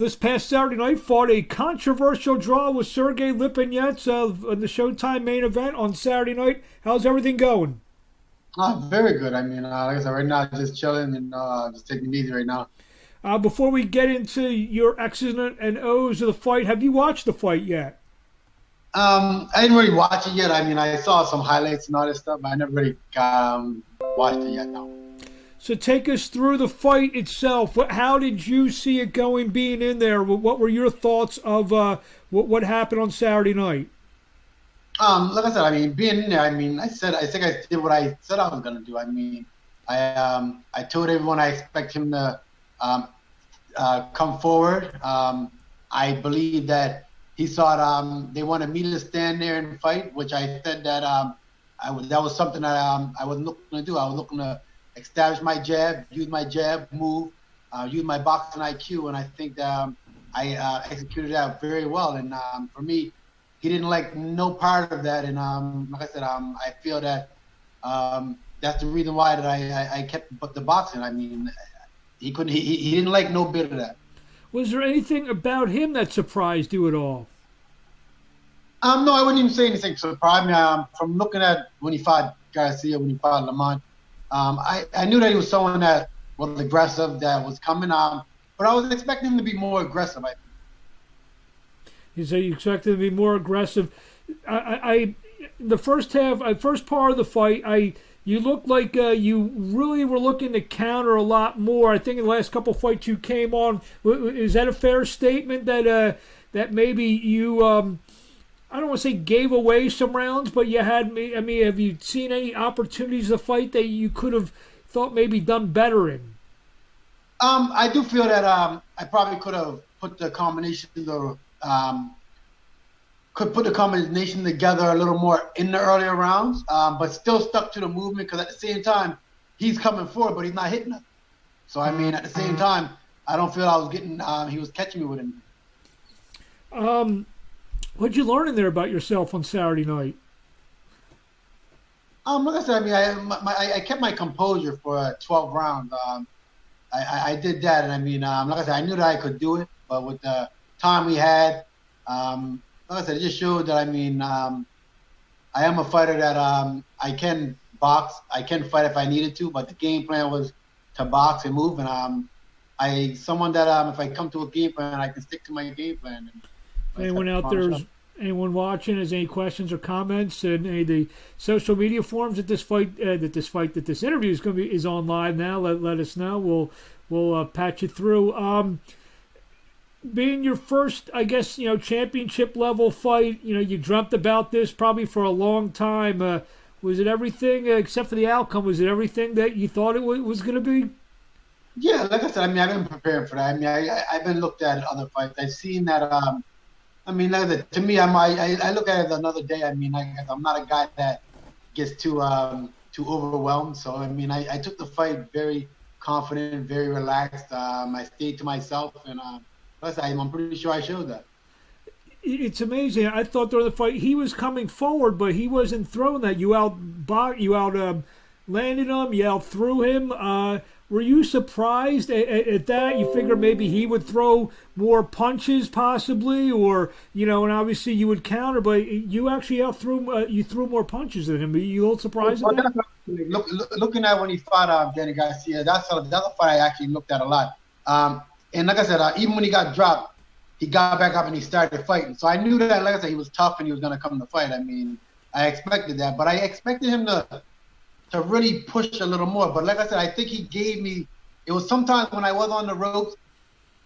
This past Saturday night fought a controversial draw with Sergey Lipinets in the Showtime main event on Saturday night. How's everything going? Very good. I mean, like I said, right now just chilling and just taking it easy right now. Before we get into your X's and O's of the fight, have you watched the fight yet? I didn't really watch it yet. I mean, I saw some highlights and all this stuff, but I never really watched it yet. No. So take us through the fight itself. How did you see it going, being in there? What were your thoughts of what happened on Saturday night? Like I said, I mean, being in there, I mean, I think I did what I said I was gonna do. I mean, I told everyone I expect him to come forward. I believe that he thought they wanted me to stand there and fight, which I said that that was something that I wasn't looking to do. I was looking to establish my jab, move, use my boxing IQ, and I think that I executed that very well. And for me, he didn't like no part of that. And like I said, I feel that that's the reason why that I kept the boxing. I mean, he didn't like no bit of that. Was there anything about him that surprised you at all? No, I wouldn't even say anything surprised me. From looking at when he fought Garcia, when he fought Lamont, I knew that he was someone that was aggressive, that was coming on, but I was expecting him to be more aggressive. You say you expected him to be more aggressive. The first part of the fight, you looked like you really were looking to counter a lot more. I think in the last couple of fights you came on. Is that a fair statement that that maybe you I don't want to say gave away some rounds, but you had? I mean, have you seen any opportunities to fight that you could have thought maybe done better in? I do feel that I probably could have put the combination together a little more in the earlier rounds, but still stuck to the movement because at the same time he's coming forward, but he's not hitting us. So I mean, at the same time, I don't feel I was getting. He was catching me with him. What'd you learn in there about yourself on Saturday night? Like I said, I mean, I kept my composure for 12 rounds. I did that, and I mean, like I said, I knew that I could do it, but with the time we had, like I said, it just showed that I mean, I am a fighter that I can box, I can fight if I needed to, but the game plan was to box and move, and someone that if I come to a game plan, I can stick to my game plan. And anyone out there, anyone watching, has any questions or comments, and any of the social media forums that this interview is on live now, let us know. We'll patch you through. Being your first, I guess, championship level fight, you dreamt about this probably for a long time. Was it everything, except for the outcome, was it everything that you thought it was going to be? Yeah, like I said, I mean, I've been preparing for that. I mean, I've been looked at other fights. I've seen that. I mean, like I said, to me, I look at it another day. I mean, I'm not a guy that gets too overwhelmed. So I mean, I took the fight very confident, very relaxed. I stayed to myself, and I'm pretty sure I showed that. It's amazing. I thought during the fight he was coming forward, but he wasn't throwing that. You out landed him. You out threw him. Were you surprised at that? You figured maybe he would throw more punches, possibly, or and obviously you would counter, but you actually you threw more punches than him. Are you a little surprised at that? Looking at when he fought Danny Garcia, that's a fight I actually looked at a lot. And like I said, even when he got dropped, he got back up and he started fighting. So I knew that, like I said, he was tough and he was going to come to fight. I mean, I expected that, but I expected him to really push a little more. But like I said, I think he gave me. It was sometimes when I was on the ropes,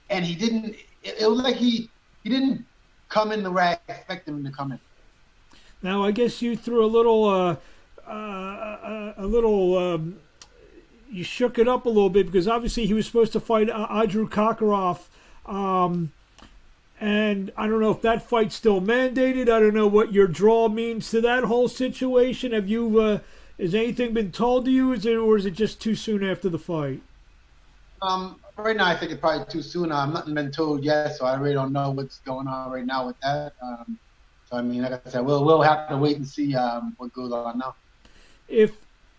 and he didn't. It was like he didn't come in the way I expected him to come in. Now I guess you threw a little. You shook it up a little bit because obviously he was supposed to fight Andrew Kakarov, and I don't know if that fight's still mandated. I don't know what your draw means to that whole situation. Have you? Has anything been told to you, or is it just too soon after the fight? Right now, I think it's probably too soon. Nothing been told yet, so I really don't know what's going on right now with that. So I mean, like I said, we'll have to wait and see what goes on now. If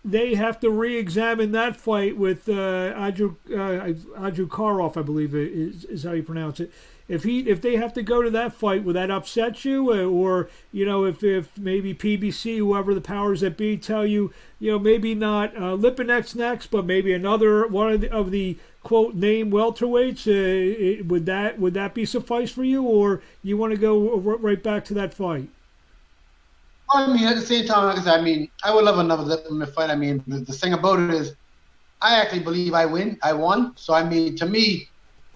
they have to re-examine that fight with Adju Karov, I believe is how you pronounce it. If they have to go to that fight, would that upset you? Or if maybe PBC, whoever the powers that be, tell you, maybe not Lipinets next, but maybe another one of the quote name welterweights, would that be suffice for you, or you want to go right back to that fight? I mean, at the same time, like I said, I mean, I would love another Lipman fight. I mean, the thing about it is, I actually believe I won. So I mean, to me,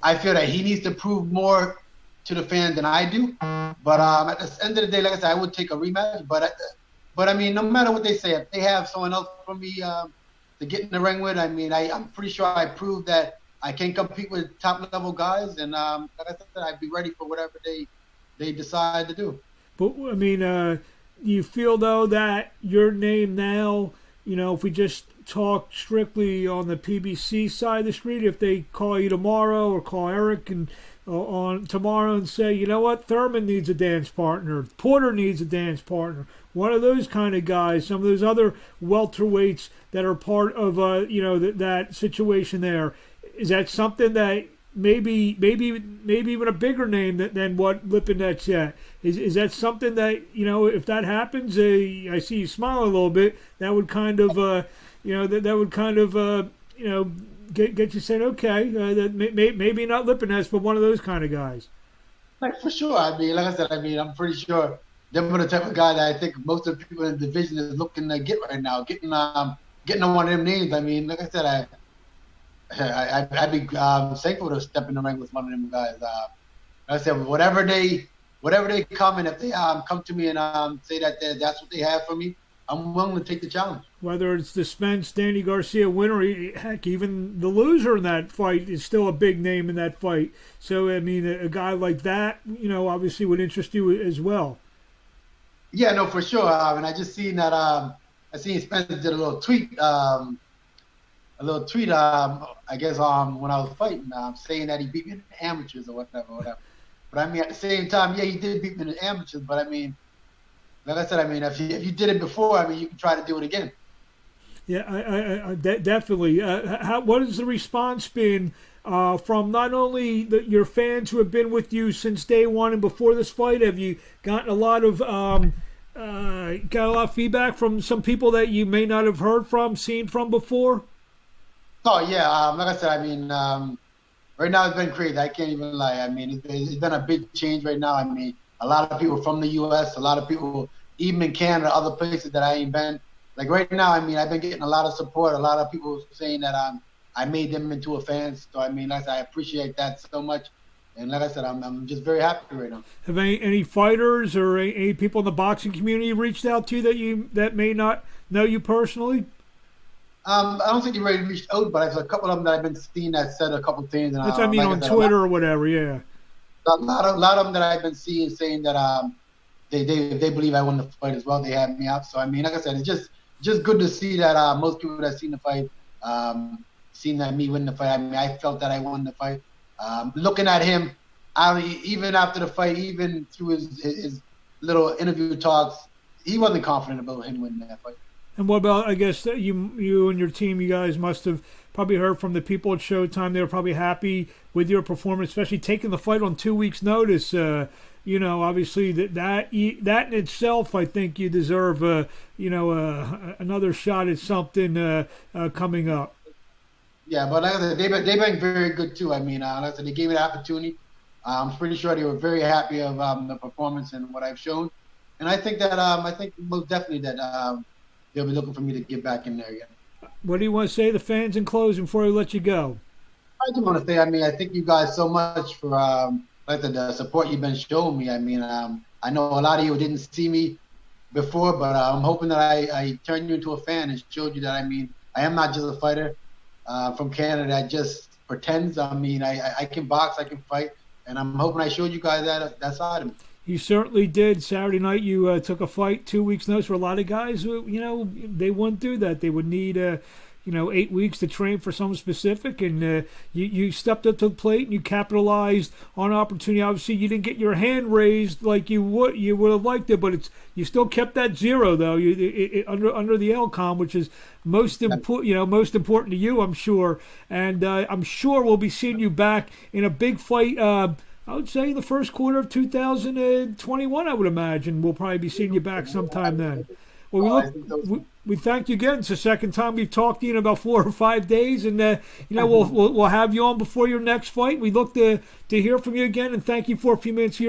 I feel that he needs to prove more to the fans than I do. But at the end of the day, like I said, I would take a rematch. But I mean, no matter what they say, if they have someone else for me to get in the ring with, I mean, I'm pretty sure I proved that I can compete with top level guys. And like I said, I'd be ready for whatever they decide to do. But I mean, you feel though that your name now, if we just talk strictly on the PBC side of the street, if they call you tomorrow or call Eric and on tomorrow and say, you know what, Thurman needs a dance partner, Porter needs a dance partner, one of those kind of guys, some of those other welterweights that are part of that situation there, is that something that maybe even a bigger name than what Lipinets yet? Is that something that, if that happens, I see you smile a little bit, that would kind of that would kind of get you saying, okay, that maybe not Lipinets, but one of those kind of guys. Like, for sure. I mean, like I said, I'm pretty sure they're the type of guy that I think most of the people in the division is looking to get right now, getting on one of them names. I mean, like I said, I'd be thankful to step in the ring with one of them guys. Like I said, whatever they come, and if they come to me and say that that's what they have for me, I'm willing to take the challenge. Whether it's the Spence Danny Garcia winner, heck, even the loser in that fight is still a big name in that fight. So I mean, a guy like that, obviously would interest you as well. Yeah, no, for sure. And I just seen that. I seen Spence did a little tweet. I guess when I was fighting, saying that he beat me in the amateurs or whatever. But I mean, at the same time, yeah, he did beat me in the amateurs. But I mean, like I said, I mean, if you did it before, I mean, you can try to do it again. Yeah, I definitely. What has the response been from not only your fans who have been with you since day one and before this fight? Have you gotten a lot of feedback from some people that you may not have heard from, seen from before? Oh yeah, like I said, I mean, right now it's been crazy. I can't even lie. I mean, it's been a big change right now. I mean, a lot of people from the U.S., a lot of people even in Canada, other places that I ain't been. Like right now, I mean, I've been getting a lot of support. A lot of people saying that I made them into a fan. So I mean, like I said, I appreciate that so much. And like I said, I'm just very happy right now. Have any fighters or any people in the boxing community reached out to you that may not know you personally? I don't think you really reached out, but there's a couple of them that I've been seeing that said a couple of things. And, that's I mean, on Twitter or whatever, yeah. A lot of them that I've been seeing saying that they believe I won the fight as well. They have me up. So I mean, like I said, it's just good to see that most people that seen the fight, seen that me win the fight. I mean, I felt that I won the fight. Looking at him, even after the fight, even through his little interview talks, he wasn't confident about him winning that fight. And what about, I guess, you and your team, you guys must have probably heard from the people at Showtime. They were probably happy with your performance, especially taking the fight on 2 weeks' notice. Obviously that in itself, I think you deserve, another shot at something coming up. Yeah, but like I said, they've been very good too. I mean, like I said, they gave me the opportunity. I'm pretty sure they were very happy of the performance and what I've shown. And I think that I think most definitely that they'll be looking for me to get back in there again. What do you want to say to the fans in closing before I let you go? I just want to say, I mean, I thank you guys so much for the support you've been showing me. I mean, I know a lot of you didn't see me before, but I'm hoping that I turned you into a fan and showed you that, I mean, I am not just a fighter from Canada that just pretends. I mean, I can box, I can fight, and I'm hoping I showed you guys that side of me. You certainly did. Saturday night, you took a fight 2 weeks' notice. For a lot of guys, they wouldn't do that. They would need, 8 weeks to train for something specific, and you stepped up to the plate and you capitalized on opportunity. Obviously, you didn't get your hand raised like you would have liked it, but you still kept that zero though. Under the LCOM, which is most important, most important to you, I'm sure. And I'm sure we'll be seeing you back in a big fight. I would say the first quarter of 2021. I would imagine we'll probably be seeing you back sometime then. Well, we thank you again. It's the second time we've talked to you in about 4 or 5 days, and we'll have you on before your next fight. We look to hear from you again, and thank you for a few minutes of your time.